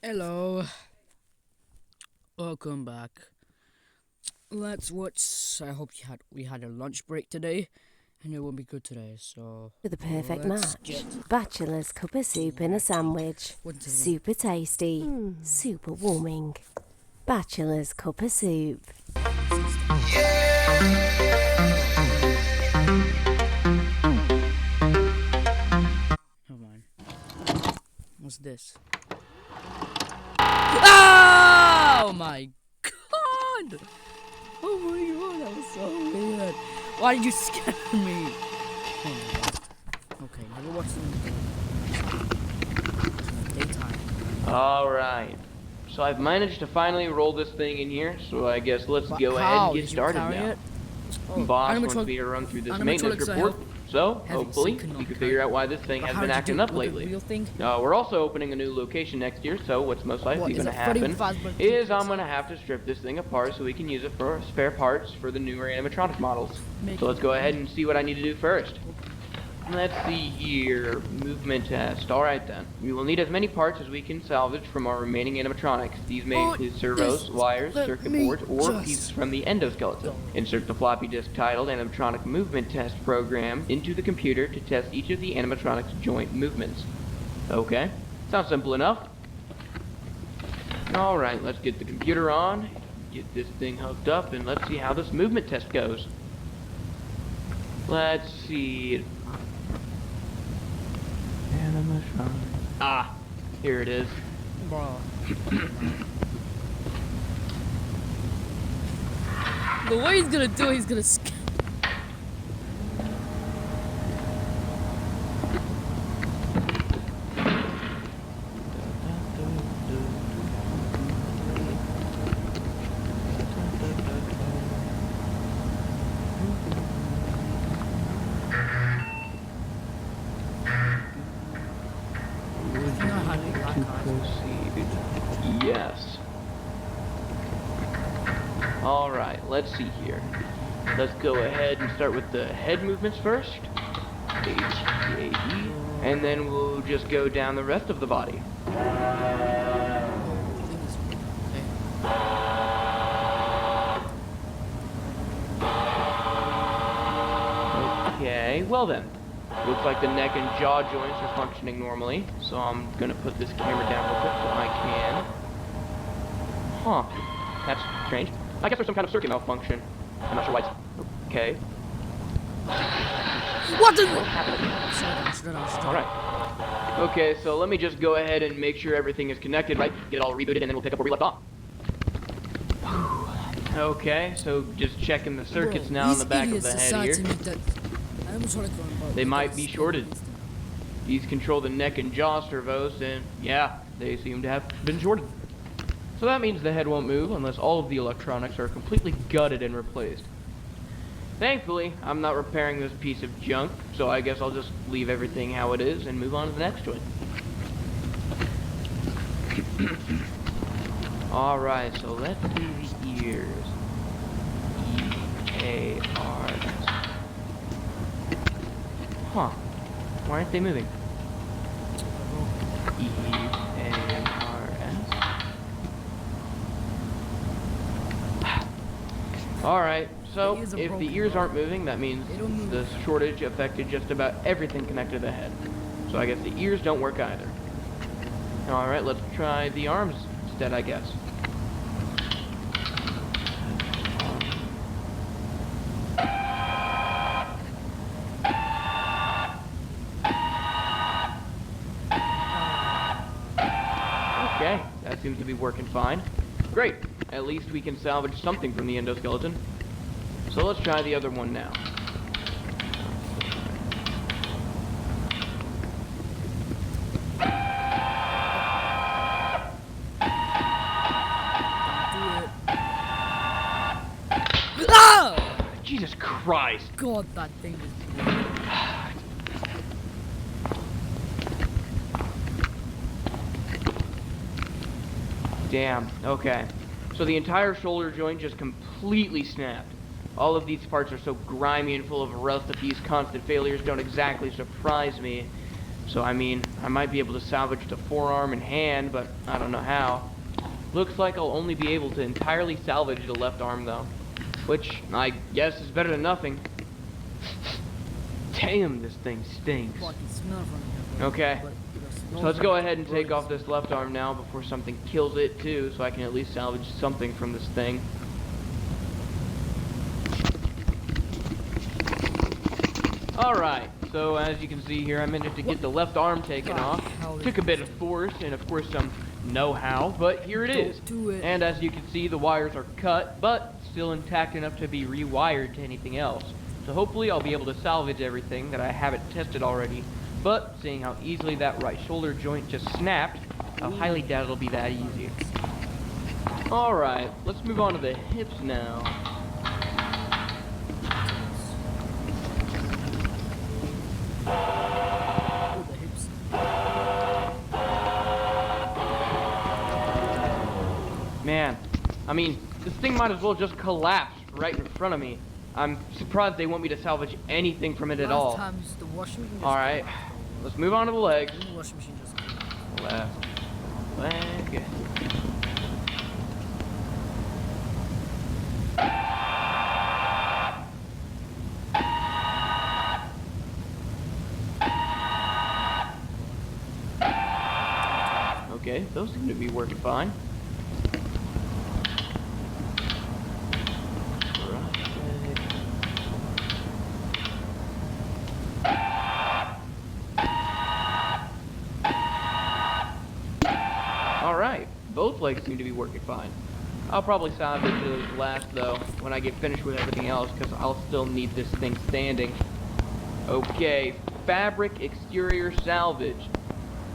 Hello, welcome back. Let's watch. I hope we had a lunch break today, and it won't be good today. So For the perfect let's match. Bachelor's cup of soup in a sandwich. One second. Super tasty. Super warming. Bachelor's cup of soup. Come on. What's this? Oh my god! Oh my god, that was so weird. Why did you scare me? Oh my god. Okay, never watch the daytime. Alright, so I've managed to finally roll this thing in here, so I guess let's go ahead and get started now. Boss wants me to run through this maintenance report, so hopefully you can figure out why this thing has been acting up lately. We're also opening a new location next year, so what's most likely going to happen is I'm going to have to strip this thing apart so we can use it for spare parts for the newer animatronic models. So let's go ahead and see what I need to do first. Let's see here, movement test. Alright then, we will need as many parts as we can salvage from our remaining animatronics. These may include servos, wires, circuit boards, or pieces from the endoskeleton. Insert the floppy disk titled Animatronic Movement Test Program into the computer to test each of the animatronic's joint movements. Okay, sounds simple enough. Alright, let's get the computer on, get this thing hooked up, and let's see how this movement test goes. Let's see. Ah, here it is. Bro. The way he's gonna do it, he's gonna Yes. Alright, let's see here. Let's go ahead and start with the head movements first. H-A-E. And then we'll just go down the rest of the body. Okay, well then. Looks like the neck and jaw joints are functioning normally, so I'm gonna put this camera down real quick so I can. Huh. That's strange. I guess there's some kind of circuit malfunction. I'm not sure why it's... Okay. What the... Alright. Okay, so let me just go ahead and make sure everything is connected, right? Get it all rebooted, and then we'll pick up where we left off. Okay, so just checking the circuits now on the back of the head here. They might be shorted. These control the neck and jaw servos, and yeah, they seem to have been shorted. So that means the head won't move unless all of the electronics are completely gutted and replaced. Thankfully, I'm not repairing this piece of junk, so I guess I'll just leave everything how it is and move on to the next one. Alright, so let's do the ears. E-A-R-S. Huh. Why aren't they moving? E-A-R-S. Alright, so if the ears aren't moving, that means the shortage affected just about everything connected to the head. So I guess the ears don't work either. Alright, let's try the arms instead, I guess. Okay, that seems to be working fine. Great, at least we can salvage something from the endoskeleton. So let's try the other one now. Ah! Jesus Christ! God, that thing is... Damn, okay. So the entire shoulder joint just completely snapped. All of these parts are so grimy and full of rust that these constant failures don't exactly surprise me. So I mean, I might be able to salvage the forearm and hand, but I don't know how. Looks like I'll only be able to entirely salvage the left arm though, which I guess is better than nothing. Damn, this thing stinks. Okay, so let's go ahead and take off this left arm now before something kills it too, so I can at least salvage something from this thing. Alright, so as you can see here, I managed to get the left arm taken off. Took a bit of force and of course some know-how, but here it is. And as you can see, the wires are cut, but still intact enough to be rewired to anything else. So hopefully I'll be able to salvage everything that I haven't tested already. But seeing how easily that right shoulder joint just snapped, I highly doubt it'll be that easy. Alright, let's move on to the hips now. Man, I mean, this thing might as well just collapse right in front of me. I'm surprised they want me to salvage anything from it at all. Alright, let's move on to the legs. Left leg. Okay, those seem to be working fine. Alright, both legs seem to be working fine. I'll probably salvage those last though when I get finished with everything else because I'll still need this thing standing. Okay, fabric exterior salvage.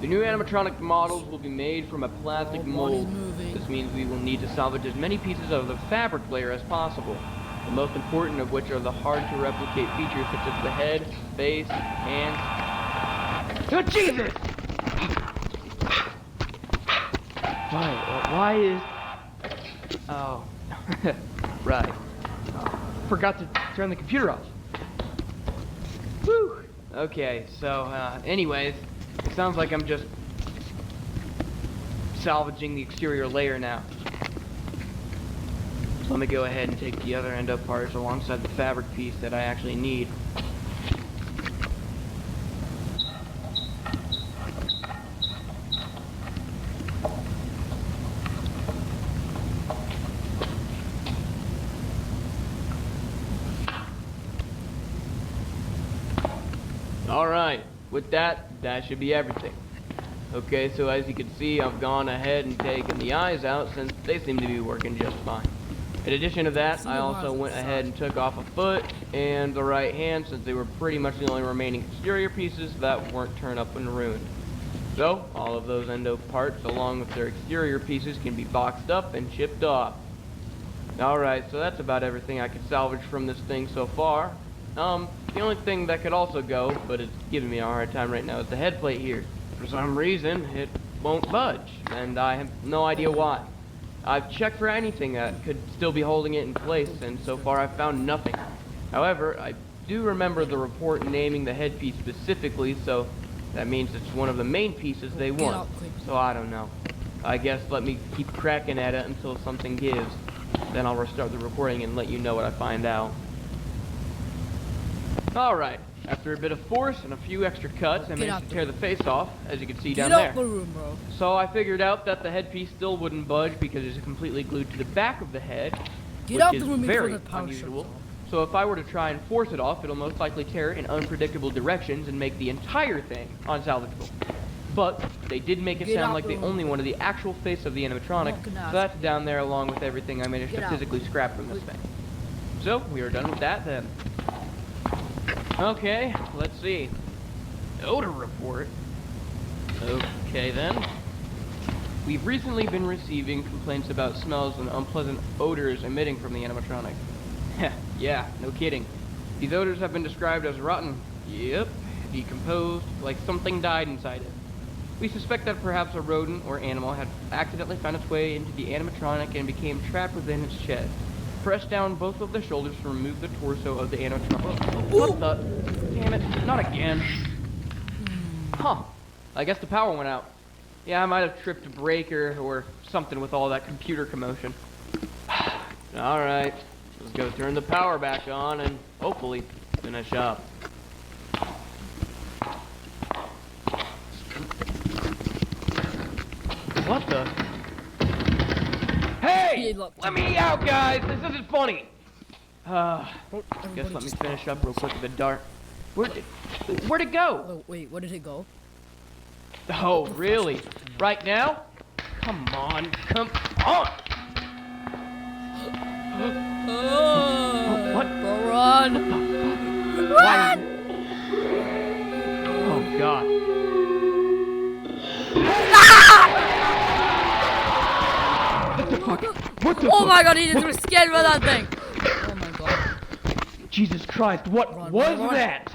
The new animatronic models will be made from a plastic mold. This means we will need to salvage as many pieces of the fabric layer as possible. The most important of which are the hard to replicate features such as the head, face, hands. Oh Jesus! Why is... Oh, right. Forgot to turn the computer off. Whew. Okay, so, anyways, it sounds like I'm just salvaging the exterior layer now. So let me go ahead and take the other end up parts alongside the fabric piece that I actually need. Alright, with that should be everything. Okay, so as you can see, I've gone ahead and taken the eyes out since they seem to be working just fine. In addition to that, I also went ahead and took off a foot and the right hand since they were pretty much the only remaining exterior pieces that weren't torn up and ruined. So, all of those endo parts along with their exterior pieces can be boxed up and shipped off. Alright, so that's about everything I could salvage from this thing so far. The only thing that could also go, but it's giving me a hard time right now, is the head plate here. For some reason, it won't budge, and I have no idea why. I've checked for anything that could still be holding it in place, and so far I've found nothing. However, I do remember the report naming the headpiece specifically, so that means it's one of the main pieces they want. So I don't know. I guess let me keep cracking at it until something gives. Then I'll restart the recording and let you know what I find out. Alright, after a bit of force and a few extra cuts, I managed to tear the face off, as you can see down there. So I figured out that the headpiece still wouldn't budge because it's completely glued to the back of the head, which is very unusual. So if I were to try and force it off, it'll most likely tear in unpredictable directions and make the entire thing unsalvageable. But they did make it sound like they only wanted the actual face of the animatronic, so that's down there along with everything I managed to physically scrap from this thing. So we are done with that then. Okay, let's see. Odor report. Okay then. We've recently been receiving complaints about smells and unpleasant odors emitting from the animatronic. Yeah, no kidding. These odors have been described as rotten. Yep, decomposed, like something died inside it. We suspect that perhaps a rodent or animal had accidentally found its way into the animatronic and became trapped within its chest. Press down both of the shoulders to remove the torso of the animatronic. What the? Damn it, not again. Huh. I guess the power went out. Yeah, I might have tripped a breaker or something with all that computer commotion. Alright. Let's go turn the power back on and hopefully finish up. What the? Hey! Let me out, guys! This isn't funny! Guess let me finish up real quick with the dart. Where'd it go? Oh, wait, where did it go? Oh, really? Right now? Come on, come on! What? Run! Run! Oh, God. What the fuck? What the Oh my God, he just was scared by that thing! Oh my God. Jesus Christ, what was that?